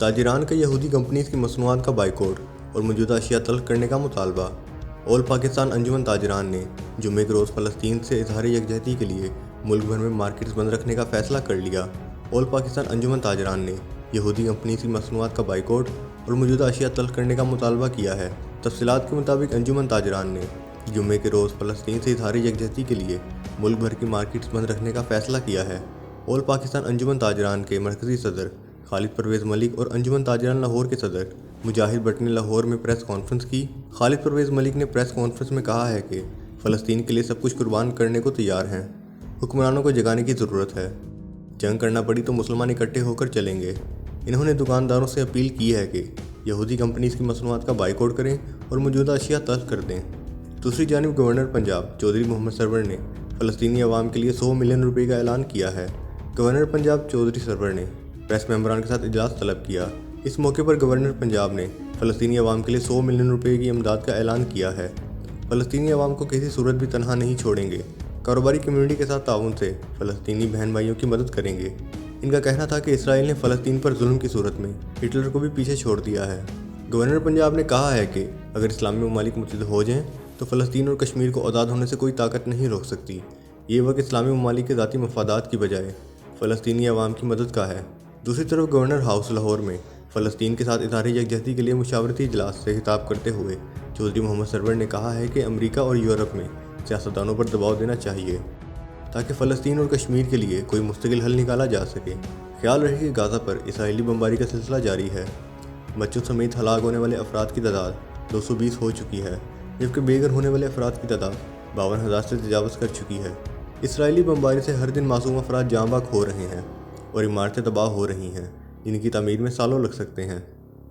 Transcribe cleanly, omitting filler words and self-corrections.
تاجران کا یہودی کمپنیز کی مصنوعات کا بائیکاٹ اور موجودہ اشیاء تلف کرنے کا مطالبہ۔ آل پاکستان انجمن تاجران نے جمعے کے روز فلسطین سے اظہار یکجہتی کے لیے ملک بھر میں مارکیٹس بند رکھنے کا فیصلہ کر لیا۔ آل پاکستان انجمن تاجران نے یہودی کمپنیز کی مصنوعات کا بائیکاٹ اور موجودہ اشیاء تلف کرنے کا مطالبہ کیا ہے۔ تفصیلات کے مطابق انجمن تاجران نے جمعے کے روز فلسطین سے اظہار یکجہتی کے لیے ملک بھر کی مارکیٹس بند رکھنے کا فیصلہ کیا ہے۔ آل پاکستان انجمن تاجران کے مرکزی صدر خالد پرویز ملک اور انجمن تاجران لاہور کے صدر مجاہد بٹ نے لاہور میں پریس کانفرنس کی۔ خالد پرویز ملک نے پریس کانفرنس میں کہا ہے کہ فلسطین کے لیے سب کچھ قربان کرنے کو تیار ہیں۔ حکمرانوں کو جگانے کی ضرورت ہے۔ جنگ کرنا پڑی تو مسلمان اکٹھے ہو کر چلیں گے۔ انہوں نے دکانداروں سے اپیل کی ہے کہ یہودی کمپنیز کی مصنوعات کا بائیکاٹ کریں اور موجودہ اشیاء تلف کر دیں۔ دوسری جانب گورنر پنجاب چودھری محمد سرور نے فلسطینی عوام کے لیے 100 ملین روپے کا اعلان کیا ہے۔ گورنر پنجاب چودھری سرور نے پریس ممبران کے ساتھ اجلاس طلب کیا۔ اس موقع پر گورنر پنجاب نے فلسطینی عوام کے لیے 100 ملین روپے کی امداد کا اعلان کیا ہے۔ فلسطینی عوام کو کسی صورت بھی تنہا نہیں چھوڑیں گے۔ کاروباری کمیونٹی کے ساتھ تعاون سے فلسطینی بہن بھائیوں کی مدد کریں گے۔ ان کا کہنا تھا کہ اسرائیل نے فلسطین پر ظلم کی صورت میں ہٹلر کو بھی پیچھے چھوڑ دیا ہے۔ گورنر پنجاب نے کہا ہے کہ اگر اسلامی ممالک متحد ہو جائیں تو فلسطین اور کشمیر کو آزاد ہونے سے کوئی طاقت نہیں روک سکتی۔ یہ وقت اسلامی ممالک کے ذاتی مفادات کی بجائے فلسطینی عوام کی مدد کا ہے۔ دوسری طرف گورنر ہاؤس لاہور میں فلسطین کے ساتھ اظہار یکجہتی کے لیے مشاورتی اجلاس سے خطاب کرتے ہوئے چودھری محمد سرور نے کہا ہے کہ امریکہ اور یورپ میں سیاستدانوں پر دباؤ دینا چاہیے تاکہ فلسطین اور کشمیر کے لیے کوئی مستقل حل نکالا جا سکے۔ خیال رہے کہ غزہ پر اسرائیلی بمباری کا سلسلہ جاری ہے۔ بچوں سمیت ہلاک ہونے والے افراد کی تعداد 220 ہو چکی ہے، جبکہ بے گھر ہونے والے افراد کی تعداد 52,000 سے تجاوز کر چکی ہے۔ اسرائیلی بمباری سے ہر دن معصوم افراد جاں بحق ہو رہے ہیں اور عمارتیں تباہ ہو رہی ہیں، جن کی تعمیر میں سالوں لگ سکتے ہیں۔